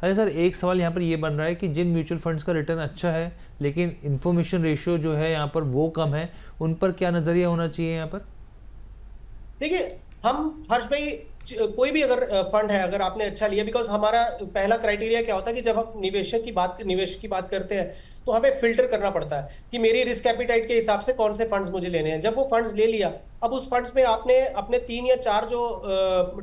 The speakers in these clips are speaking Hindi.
अच्छा सर, एक सवाल यहाँ पर ये बन रहा है कि जिन म्यूचुअल फंड्स का रिटर्न अच्छा है लेकिन इन्फॉर्मेशन रेशियो जो है यहाँ पर वो कम है, उन पर क्या नज़रिया होना चाहिए यहाँ पर? देखिए, हम हर्ष भाई, कोई भी अगर फंड है, अगर आपने अच्छा लिया, बिकॉज हमारा पहला क्राइटेरिया क्या होता है कि जब हम निवेश की बात करते हैं तो हमें फिल्टर करना पड़ता है कि मेरी रिस्क एपिटाइट के हिसाब से कौन से फंड्स मुझे लेने हैं। जब वो फंड्स ले लिया, अब उस फंड्स में आपने अपने 3 या 4 जो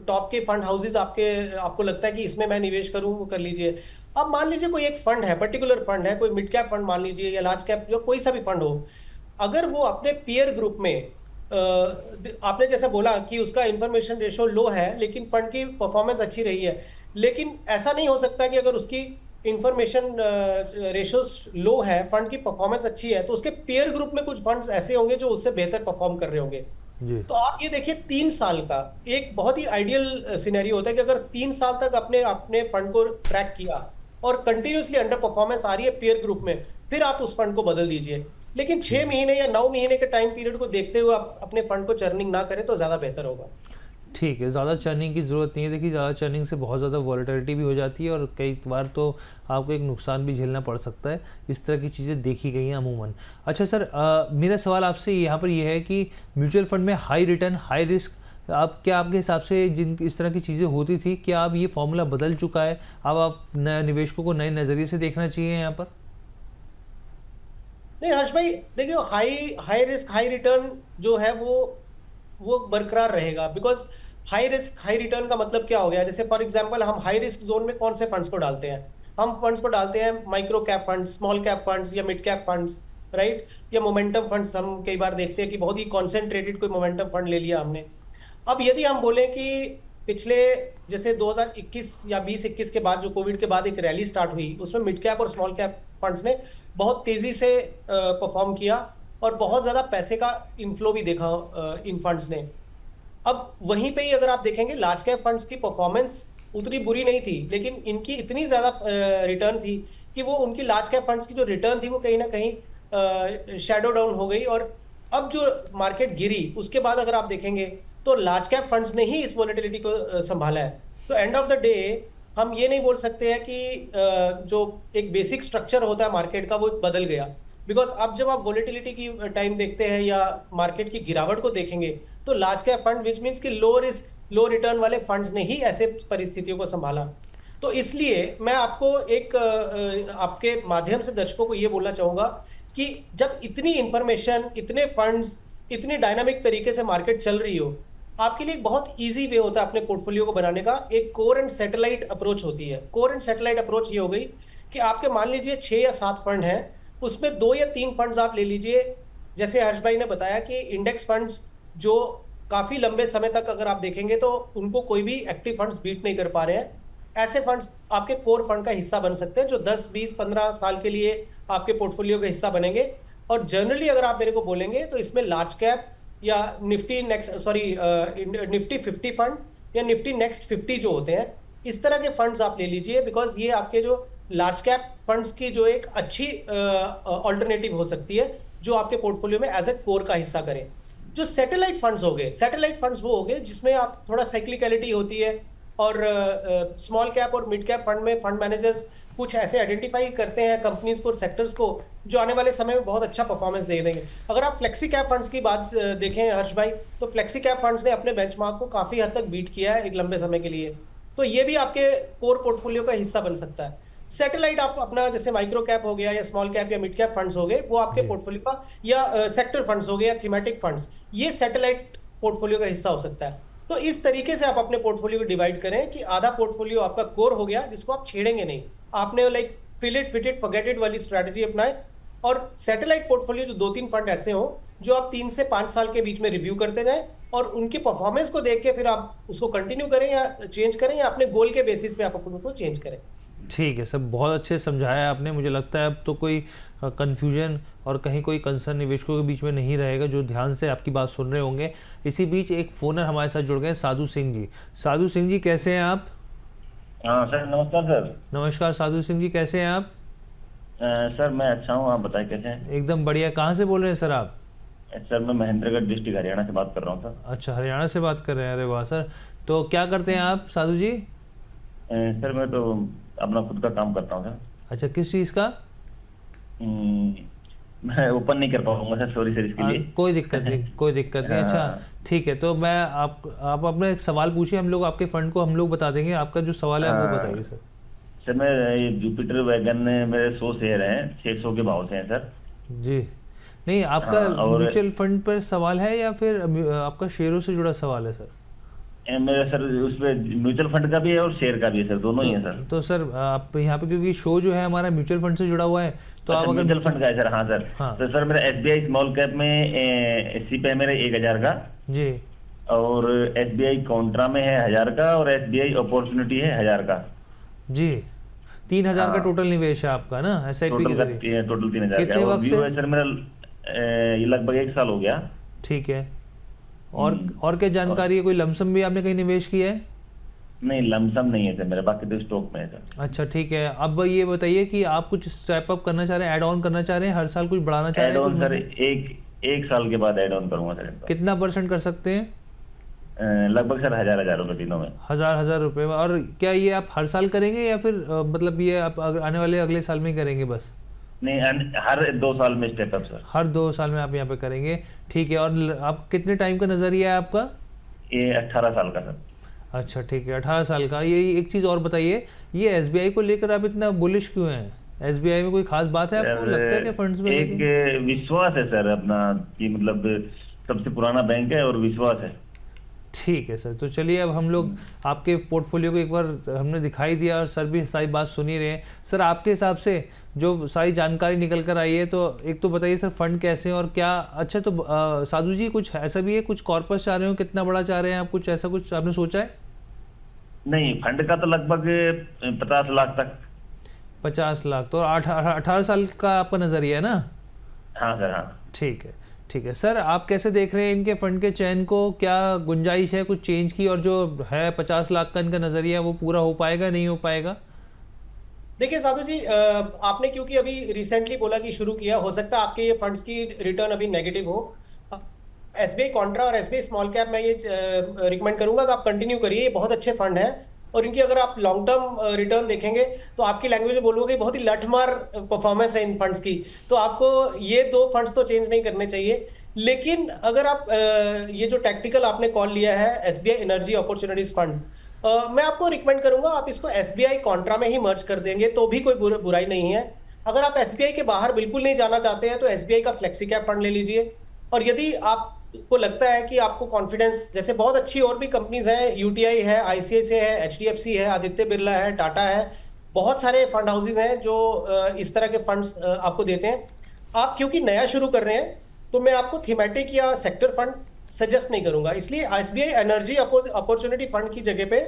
टॉप के फंड हाउसेज आपको लगता है कि इसमें मैं निवेश करूं, वो कर लीजिए। अब मान लीजिए कोई एक फंड है, पर्टिकुलर फंड है, कोई मिड कैप फंड मान लीजिए या लार्ज कैप, जो कोई सा भी फंड हो, अगर वो अपने पीयर ग्रुप में आपने जैसे बोला कि उसका इंफॉर्मेशन रेशो लो है लेकिन फंड की परफॉर्मेंस अच्छी रही है, लेकिन ऐसा नहीं हो सकता कि अगर उसकी इंफॉर्मेशन रेशो लो है, फंड की परफॉर्मेंस अच्छी है, तो उसके पीयर ग्रुप में कुछ फंड्स ऐसे होंगे जो उससे बेहतर परफॉर्म कर रहे होंगे। जी। तो आप ये देखिए, 3 साल का एक बहुत ही आइडियल सिनेरियो होता है कि अगर 3 साल तक अपने अपने फंड को ट्रैक किया और कंटिन्यूसली अंडर परफॉर्मेंस आ रही है पीयर ग्रुप में, फिर आप उस फंड को बदल दीजिए। लेकिन 6 महीने या 9 महीने के टाइम पीरियड को देखते हुए आप अपने फंड को चर्निंग ना करें तो ज्यादा बेहतर होगा। ठीक है, ज़्यादा चर्निंग की ज़रूरत नहीं है। देखिए, ज़्यादा चर्निंग से बहुत ज़्यादा वॉलेटिलिटी भी हो जाती है और कई बार तो आपको एक नुकसान भी झेलना पड़ सकता है। इस तरह की चीज़ें देखी गई हैं अमूमन। अच्छा सर, मेरा सवाल आपसे यहाँ पर यह है कि म्यूचुअल फंड में हाई रिटर्न हाई रिस्क, क्या आपके हिसाब से जिन इस तरह की चीज़ें होती थी, क्या अब ये फॉर्मूला बदल चुका है? अब आप नए निवेशकों को नए नज़रिए से देखना चाहिए यहाँ पर? नहीं हर्ष भाई, देखिए, high high risk high return जो है वो बरकरार रहेगा। Because high risk high return का मतलब क्या हो गया? जैसे फॉर एग्जांपल, हम हाई रिस्क जोन में कौन से फंड्स को डालते हैं? हम फंड्स को डालते हैं micro cap funds, small cap funds या मिड कैप फंड्स, राइट? या मोमेंटम फंड्स। हम कई बार देखते हैं कि बहुत ही कॉन्सेंट्रेटेड कोई मोमेंटम फंड ले लिया हमने। अब यदि हम बोलें कि पिछले, जैसे 2021 या 2021 के बाद, जो कोविड के बाद एक रैली स्टार्ट हुई, उसमें मिड कैप और स्मॉल कैप फंड्स ने बहुत तेजी से परफॉर्म किया और बहुत ज्यादा पैसे का इनफ्लो भी देखा इन फंड्स ने। अब वहीं पे ही अगर आप देखेंगे, लार्ज कैप फंड्स की परफॉर्मेंस उतनी बुरी नहीं थी, लेकिन इनकी इतनी ज्यादा रिटर्न थी कि वो उनकी लार्ज कैप फंड्स की जो रिटर्न थी वो कहीं ना कहीं शैडो डाउन हो गई। और अब जो मार्केट गिरी उसके बाद अगर आप देखेंगे तो लार्ज कैप फंड्स ने ही इस वोलेटिलिटी को संभाला है। तो एंड ऑफ द डे हम ये नहीं बोल सकते हैं कि जो एक बेसिक स्ट्रक्चर होता है मार्केट का वो बदल गया। बिकॉज अब जब आप वोलेटिलिटी की टाइम देखते हैं या मार्केट की गिरावट को देखेंगे, तो large cap fund, which means कि लो रिस्क लो रिटर्न वाले फंड्स ने ही ऐसे परिस्थितियों को संभाला। तो इसलिए मैं आपको एक आपके माध्यम से दर्शकों को ये बोलना चाहूंगा कि जब इतनी इंफॉर्मेशन, इतने फंड्स, इतनी डायनामिक तरीके से मार्केट चल रही हो, आपके लिए एक बहुत इजी वे होता है अपने पोर्टफोलियो को बनाने का। एक कोर एंड सैटेलाइट अप्रोच होती है। कोर एंड सैटेलाइट अप्रोच ये हो गई कि आपके मान लीजिए 6 या 7 फंड हैं, उसमें 2 या 3 फंड्स आप ले लीजिए। जैसे हर्ष भाई ने बताया कि इंडेक्स फंड्स जो काफी लंबे समय तक अगर आप देखेंगे तो उनको कोई भी एक्टिव फंड्स बीट नहीं कर पा रहे हैं, ऐसे फंड्स आपके कोर फंड का हिस्सा बन सकते हैं जो 10, 20, 15 साल के लिए आपके पोर्टफोलियो का हिस्सा बनेंगे। और जनरली अगर आप मेरे को बोलेंगे तो इसमें लार्ज कैप या निफ्टी 50 फंड या निफ्टी नेक्स्ट 50 जो होते हैं, इस तरह के फंड्स आप ले लीजिए। बिकॉज ये आपके जो लार्ज कैप फंड्स की जो एक अच्छी ऑल्टरनेटिव हो सकती है जो आपके पोर्टफोलियो में एज ए कोर का हिस्सा करें। जो सैटेलाइट फंड्स हो गए, सैटेलाइट फंड्स वो हो गए जिसमें आप थोड़ा साइक्लिकलिटी होती है। और स्मॉल कैप और मिड कैप फंड में फंड मैनेजर्स कुछ ऐसे आइडेंटिफाई करते हैं कंपनीज को, सेक्टर्स को, जो आने वाले समय में बहुत अच्छा परफॉर्मेंस दे देंगे। अगर आप फ्लेक्सी कैप फंड्स की बात देखें हर्ष भाई, तो फ्लेक्सी कैप फंड्स ने अपने बेंचमार्क को काफी हद तक बीट किया है एक लंबे समय के लिए। तो ये भी आपके कोर पोर्टफोलियो का हिस्सा बन सकता है। सैटेलाइट आप अपना, जैसे माइक्रो कैप हो गया या स्मॉल कैप या मिड कैप फंड्स हो गए, वो आपके पोर्टफोलियो का, या सेक्टर फंड्स हो गए या थीमेटिक फंड्स, ये सैटेलाइट पोर्टफोलियो का हिस्सा हो सकता है। तो इस तरीके से आप अपने पोर्टफोलियो को डिवाइड करें कि आधा पोर्टफोलियो आपका कोर हो गया जिसको आप छेड़ेंगे नहीं, आपने like fill it fit it forget it वाली स्ट्रेटजी अपनाए। और सैटेलाइट पोर्टफोलियो जो 2-3 फंड ऐसे हो जो आप 3 से 5 साल के बीच में रिव्यू करते जाएं और उनकी परफॉर्मेंस को देख के फिर आप उसको कंटिन्यू करें या चेंज करें, या अपने गोल के बेसिस पे आप उसको चेंज करें। ठीक है सर, बहुत अच्छे समझाया आपने। मुझे लगता है अब तो कोई कन्फ्यूजन और कहीं कोई कंसर्न निवेशकों के बीच में नहीं रहेगा जो ध्यान से आपकी बात सुन रहे होंगे। इसी बीच एक फोनर हमारे साथ जुड़ गए, साधु सिंह जी। साधु सिंह जी कैसे हैं आप? हाँ सर, नमस्कार सर। नमस्कार साधु सिंह जी, कैसे हैं आप? सर मैं अच्छा हूँ, आप बताएं कैसे हैं? एकदम बढ़िया। कहाँ से बोल रहे हैं सर आप? सर मैं महेंद्रगढ़ डिस्ट्रिक्ट हरियाणा से बात कर रहा हूँ सर। अच्छा, हरियाणा से बात कर रहे हैं। अरे वाह सर, तो क्या करते हैं आप साधु जी? सर मैं तो अपना खुद का काम करता हूँ सर। अच्छा, किस चीज़ का? मैं ओपन नहीं कर पाऊंगा सर, सॉरी सर इसके लिए। कोई दिक्कत नहीं, कोई दिक्कत नहीं। अच्छा हाँ। ठीक है, तो मैं आप अपना एक सवाल पूछिए, हम लोग आपके फंड को हम लोग बता देंगे। आपका जो सवाल है वो हाँ। बताइए सर। सर मैं ये जुपिटर वैगन में मेरे 100 शेयर हैं, 600 के भाव से हैं सर। जी, नहीं आपका हाँ, और म्यूचुअल फंड पर सवाल है या फिर आपका शेयरों से जुड़ा सवाल है सर? मेरा सर उसमें म्यूचुअल फंड का भी है और शेयर का भी है सर, दोनों ही है सर। तो सर आप यहाँ पे, क्योंकि शो जो है हमारा म्यूचुअल फंड से जुड़ा हुआ है, तो अच्छा, आप अगर म्यूचुअल फंड का है सर। हाँ सर। हाँ। तो सर मेरा एसबीआई स्मॉल कैप में एससी पे है मेरे 1000 का, जी और एसबीआई कॉन्ट्रा में है 1000 का, और एसबीआई अपॉर्चुनिटी है 1000 का। जी, 3000 का हाँ। टोटल निवेश है आपका ना एसआईपी के जरिए? टोटल 3000 कितने का। और वक्त व्यू से? है सर मेरा ये लगभग 1 साल हो गया। ठीक है। और क्या जानकारी है? कोई लमसम भी आपने कहीं निवेश किया है? नहीं, लमसम नहीं है सर मेरा, बाकी तो स्टॉक में है सर। अच्छा ठीक है। अब ये बताइए कि आप कुछ स्टेप अप करना चाह रहे हैं, ऐड ऑन करना चाह रहे हैं, हर साल कुछ बढ़ाना चाह एड रहे हैं? ऑन कुछ सर एक साल के बाद एड ऑन करूंगा सर। कितना % कर सकते हैं? लगभग सर 1000 रुपए दिनों में। हजार रुपए में। और क्या ये आप हर साल करेंगे या फिर मतलब ये आप आने वाले अगले साल में ही करेंगे बस? नहीं, हर 2 साल में स्टेप अप सर। हर 2 साल में आप यहाँ पे करेंगे, ठीक है। और आप कितने टाइम का नजरिया है आपका? ये 18 साल का सर। अच्छा ठीक है, 18 साल का। ये एक चीज़ और बताइए, ये एसबीआई को लेकर आप इतना बुलिश क्यों हैं? एसबीआई में कोई खास बात है आपको लगता है कि फंड्स में? एक विश्वास है सर अपना, कि मतलब सबसे पुराना बैंक है और विश्वास है। ठीक है सर, तो चलिए अब हम लोग आपके पोर्टफोलियो को एक बार हमने दिखाई दिया और सर भी सारी बात सुन ही रहे हैं। सर आपके हिसाब से जो सारी जानकारी निकल कर आई है, तो एक तो बताइए सर फंड कैसे हैं और क्या? अच्छा, तो साधु जी कुछ ऐसा भी है, कुछ कॉर्पस चाह रहे हो, कितना बड़ा चाह रहे हैं आप? कुछ ऐसा कुछ आपने सोचा है? नहीं, फंड का तो लगभग 50 लाख तक। 50 लाख तो 18 साल का आपका नजरिया है ना? हाँ सर, हाँ। ठीक है, ठीक है। सर आप कैसे देख रहे हैं इनके फंड के चयन को? क्या गुंजाइश है कुछ चेंज की? और जो है 50 लाख का इनका नजरिया, वो पूरा हो पाएगा, नहीं हो पाएगा? देखिए साधु जी, आपने क्योंकि अभी रिसेंटली बोला कि शुरू किया, हो सकता है आपके ये फंड्स की रिटर्न अभी नेगेटिव हो। एसबीआई कॉन्ट्रा और एसबीआई स्मॉल कैप मैं ये रिकमेंड करूंगा कि आप कंटिन्यू करिए, ये बहुत अच्छे फंड हैं। और इनकी अगर आप लॉन्ग टर्म रिटर्न देखेंगे तो आपकी लैंग्वेज में बोलूंगा कि बहुत ही लठमार परफॉर्मेंस है इन फंड्स की। तो आपको ये 2 फंड्स तो चेंज नहीं करने चाहिए। लेकिन अगर आप ये जो टैक्टिकल आपने कॉल लिया है एसबीआई एनर्जी अपॉर्चुनिटीज फंड, मैं आपको रिकमेंड करूंगा आप इसको एसबीआई कॉन्ट्रा में ही मर्ज कर देंगे तो भी कोई बुराई नहीं है। अगर आप एसबीआई के बाहर बिल्कुल नहीं जाना चाहते हैं तो एसबीआई का फ्लेक्सी कैप फंड ले लीजिए। और यदि आपको लगता है कि आपको कॉन्फिडेंस, जैसे बहुत अच्छी और भी कंपनीज हैं, यूटीआई है, आईसीआईसीआई है, एचडीएफसी है, आदित्य बिरला है, टाटा है, बहुत सारे फंड हाउसेज हैं जो इस तरह के फंड्स आपको देते हैं। आप क्योंकि नया शुरू कर रहे हैं तो मैं आपको थीमेटिक या सेक्टर फंड सजेस्ट नहीं करूंगा। इसलिए एसबीआई एनर्जी अपॉर्चुनिटी फंड की जगह पे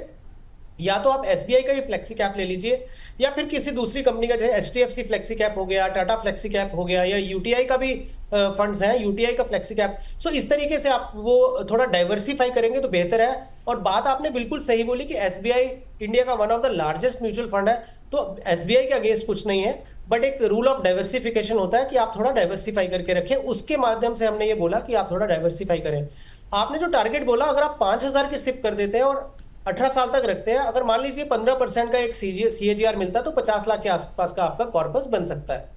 या तो आप एसबीआई का ही फ्लेक्सी कैप ले लीजिए, या फिर किसी दूसरी कंपनी का, जैसे एचडीएफसी फ्लेक्सी कैप हो गया, टाटा फ्लेक्सी कैप हो गया, या यूटीआई का भी फंड्स हैं, यूटीआई का फ्लेक्सी कैप। सो इस तरीके से आप वो थोड़ा डाइवर्सिफाई करेंगे तो बेहतर है। और बात आपने बिल्कुल सही बोली कि एसबीआई इंडिया का one of the largest mutual fund है, तो एसबीआई के अगेंस्ट कुछ नहीं है, बट एक रूल ऑफ डाइवर्सिफिकेशन होता है कि आप थोड़ा डाइवर्सिफाई करके रखें। उसके माध्यम से हमने ये बोला कि आप थोड़ा डाइवर्सिफाई करें। आपने जो टारगेट बोला, अगर आप 5000 के सिप कर देते हैं और 18 साल तक रखते हैं, अगर मान लीजिए 15% का एक सीएजीआर मिलता है तो 50 लाख के आसपास का आपका कॉर्पस बन सकता है।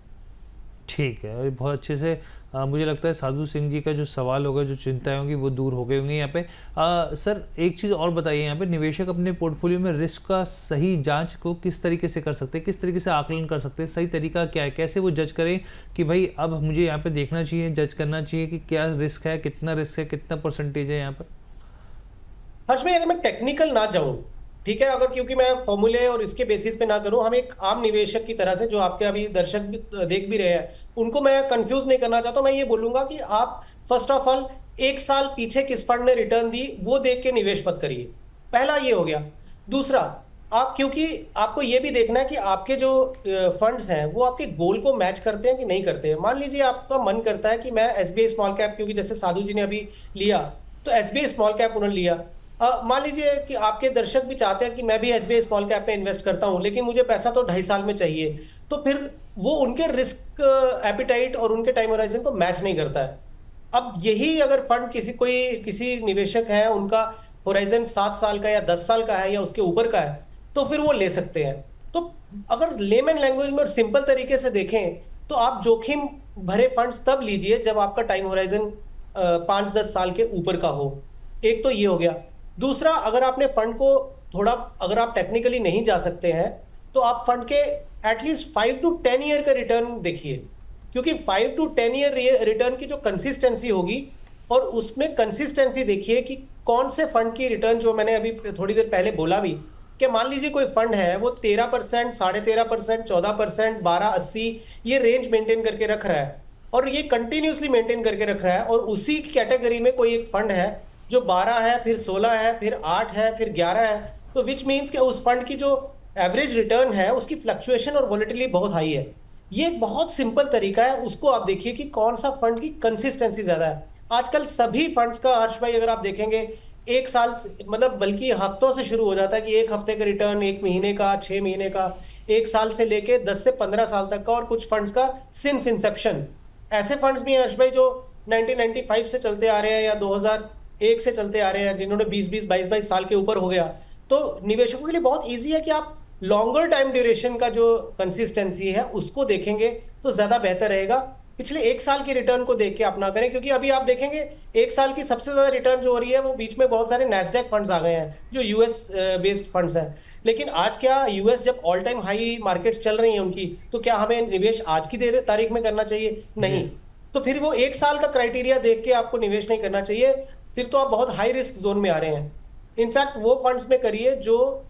ठीक है, बहुत अच्छे से मुझे लगता है साधु सिंह जी का जो सवाल होगा, जो चिंताएं होंगी, वो दूर हो गई होंगी यहाँ पे। सर एक चीज़ और बताइए, यहाँ पे निवेशक अपने पोर्टफोलियो में रिस्क का सही जांच को किस तरीके से कर सकते हैं, किस तरीके से आकलन कर सकते हैं? सही तरीका क्या है? कैसे वो जज करें कि भाई अब मुझे यहाँ पे देखना चाहिए, जज करना चाहिए कि क्या रिस्क है, कितना रिस्क है, कितना परसेंटेज है यहाँ पर? हर्ष भाई, अगर मैं टेक्निकल ना जाऊं, ठीक है, अगर क्योंकि मैं फॉर्मूले और इसके बेसिस पे ना करूं, हम एक आम निवेशक की तरह से, जो आपके अभी दर्शक भी देख भी रहे हैं, उनको मैं कंफ्यूज नहीं करना चाहता। मैं ये बोलूंगा कि आप फर्स्ट ऑफ ऑल 1 साल पीछे किस फंड ने रिटर्न दी वो देख के निवेश मत करिए। पहला ये हो गया। दूसरा, आप क्योंकि आपको ये भी देखना है कि आपके जो फंड्स हैं वो आपके गोल को मैच करते हैं कि नहीं करते हैं। मान लीजिए आपका मन करता है कि मैं एसबीआई स्मॉल कैप, क्योंकि जैसे साधु जी ने अभी लिया तो एसबीआई स्मॉल कैप उन्होंने लिया। मान लीजिए कि आपके दर्शक भी चाहते हैं कि मैं भी एसबीआई स्मॉल कैप में इन्वेस्ट करता हूं, लेकिन मुझे पैसा तो 2.5 साल में चाहिए, तो फिर वो उनके रिस्क एपिटाइट और उनके टाइम होराइजन को मैच नहीं करता है। अब यही अगर फंड किसी निवेशक है, उनका होराइजन 7 साल का या 10 साल का है या उसके ऊपर का है, तो फिर वो ले सकते हैं। तो अगर लेमन लैंग्वेज में और सिंपल तरीके से देखें तो आप जोखिम भरे फंड्स तब लीजिए जब आपका टाइम होराइजन 5-10 साल के ऊपर का हो। एक तो ये हो गया। दूसरा, अगर आपने फंड को थोड़ा, अगर आप टेक्निकली नहीं जा सकते हैं तो आप फंड के एटलीस्ट 5 to 10 ईयर का रिटर्न देखिए, क्योंकि 5 to 10 ईयर रिटर्न की जो कंसिस्टेंसी होगी, और उसमें कंसिस्टेंसी देखिए कि कौन से फंड की रिटर्न, जो मैंने अभी थोड़ी देर पहले बोला भी, कि मान लीजिए कोई फंड है वो 13%, 13.5%, 14%, 12.80 ये रेंज मेंटेन करके रख रहा है, और ये कंटिन्यूसली मेंटेन करके रख रहा है, और उसी कैटेगरी में कोई एक फंड है जो 12 है, फिर 16 है, फिर 8 है, फिर 11 है, तो विच मीन्स कि उस फंड की जो एवरेज रिटर्न है उसकी फ्लक्चुएशन और वॉलेटिलिटी बहुत हाई है। ये एक बहुत सिंपल तरीका है, उसको आप देखिए कि कौन सा फंड की कंसिस्टेंसी ज्यादा है। आजकल सभी फंड्स का, हर्ष भाई, अगर आप देखेंगे एक साल मतलब बल्कि हफ्तों से शुरू हो जाता है कि एक हफ्ते का रिटर्न, एक महीने का, 6 महीने का, एक साल से लेके 10 से 15 साल तक का, और कुछ फंड्स का सिंस इंसेप्शन। ऐसे फंड्स भी हैं हर्ष भाई जो 1995 से चलते आ रहे हैं या 2001 से चलते आ रहे हैं, जिन्होंने 20-20, 22-22 साल के ऊपर हो गया। तो निवेशकों के लिए बहुत ईजी है कि आप लॉन्गर टाइम ड्यूरेशन का जो कंसिस्टेंसी है उसको देखेंगे तो ज्यादा बेहतर रहेगा। पिछले एक साल की रिटर्न को देख के आप ना करें, क्योंकि अभी आप देखेंगे एक साल की सबसे ज्यादा रिटर्न जो हो रही है वो बीच में बहुत सारे नैस्डैक फंड्स आ गए हैं जो यूएस बेस्ड फंड्स हैं। लेकिन आज क्या यूएस जब ऑल टाइम हाई मार्केट्स चल रही हैं उनकी, तो क्या हमें निवेश आज की तारीख में करना चाहिए? नहीं। तो फिर वो एक साल का क्राइटेरिया देख के आपको निवेश नहीं करना चाहिए, फिर तो आप बहुत हाई रिस्क जोन में आ रहे हैं। इनफैक्ट वो फंड्स में करिए जो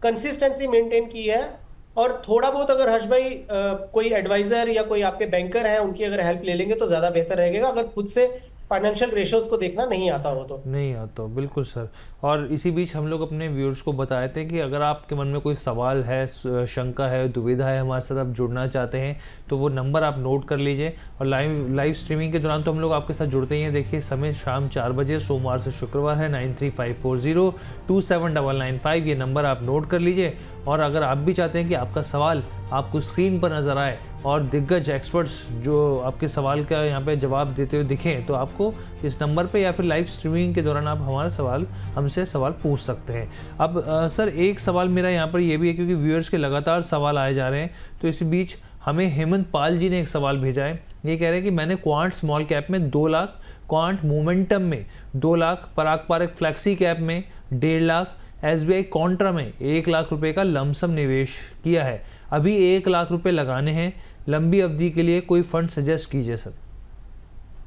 कंसिस्टेंसी मेंटेन की है, और थोड़ा बहुत अगर हर्ष भाई कोई एडवाइजर या कोई आपके बैंकर हैं उनकी अगर हेल्प ले लेंगे तो ज़्यादा बेहतर रहेगा, अगर खुद से फाइनेंशियल रेशियोज को देखना नहीं आता हो तो। नहीं आता, बिल्कुल सर। और इसी बीच हम लोग अपने व्यूअर्स को बताए थे कि अगर आपके मन में कोई सवाल है, शंका है, दुविधा है, हमारे साथ आप जुड़ना चाहते हैं तो वो नंबर आप नोट कर लीजिए। और लाइव स्ट्रीमिंग के दौरान तो हम लोग आपके साथ जुड़ते ही हैं। देखिए, समय शाम 4 बजे सोमवार से शुक्रवार है। 9354027995 ये नंबर आप नोट कर लीजिए। और अगर आप भी चाहते हैं कि आपका सवाल आपको स्क्रीन पर नज़र आए और दिग्गज एक्सपर्ट्स जो आपके सवाल का यहाँ पे जवाब देते हुए दिखें, तो आपको इस नंबर पे या फिर लाइव स्ट्रीमिंग के दौरान आप हमारा सवाल हमसे सवाल पूछ सकते हैं। अब सर, एक सवाल मेरा यहाँ पर ये भी है, क्योंकि व्यूअर्स के लगातार सवाल आए जा रहे हैं, तो इसी बीच हमें हेमंत पाल जी ने एक सवाल भेजा है। ये कह रहे हैं कि मैंने क्वांट स्मॉल कैप में 2 लाख, क्वांट मोमेंटम में 2 लाख, पराग पारक फ्लैक्सी कैप में 1.5 लाख, SBI कॉन्ट्रा में 1 लाख रुपए का लमसम निवेश किया है। अभी 1 लाख रुपए लगाने हैं, लंबी अवधि के लिए कोई फंड सजेस्ट कीजिए सर।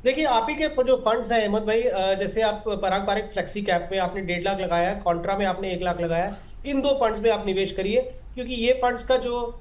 देखिए, आप ही के जो फंड्स हैं अहमद भाई, जैसे आप पराग पारक फ्लेक्सी कैप में आपने 1.5 लाख लगाया है, कॉन्ट्रा में आपने 1 लाख लगाया है, इन 2 फंड्स में आप निवेश करिए, क्योंकि ये फंड्स का जो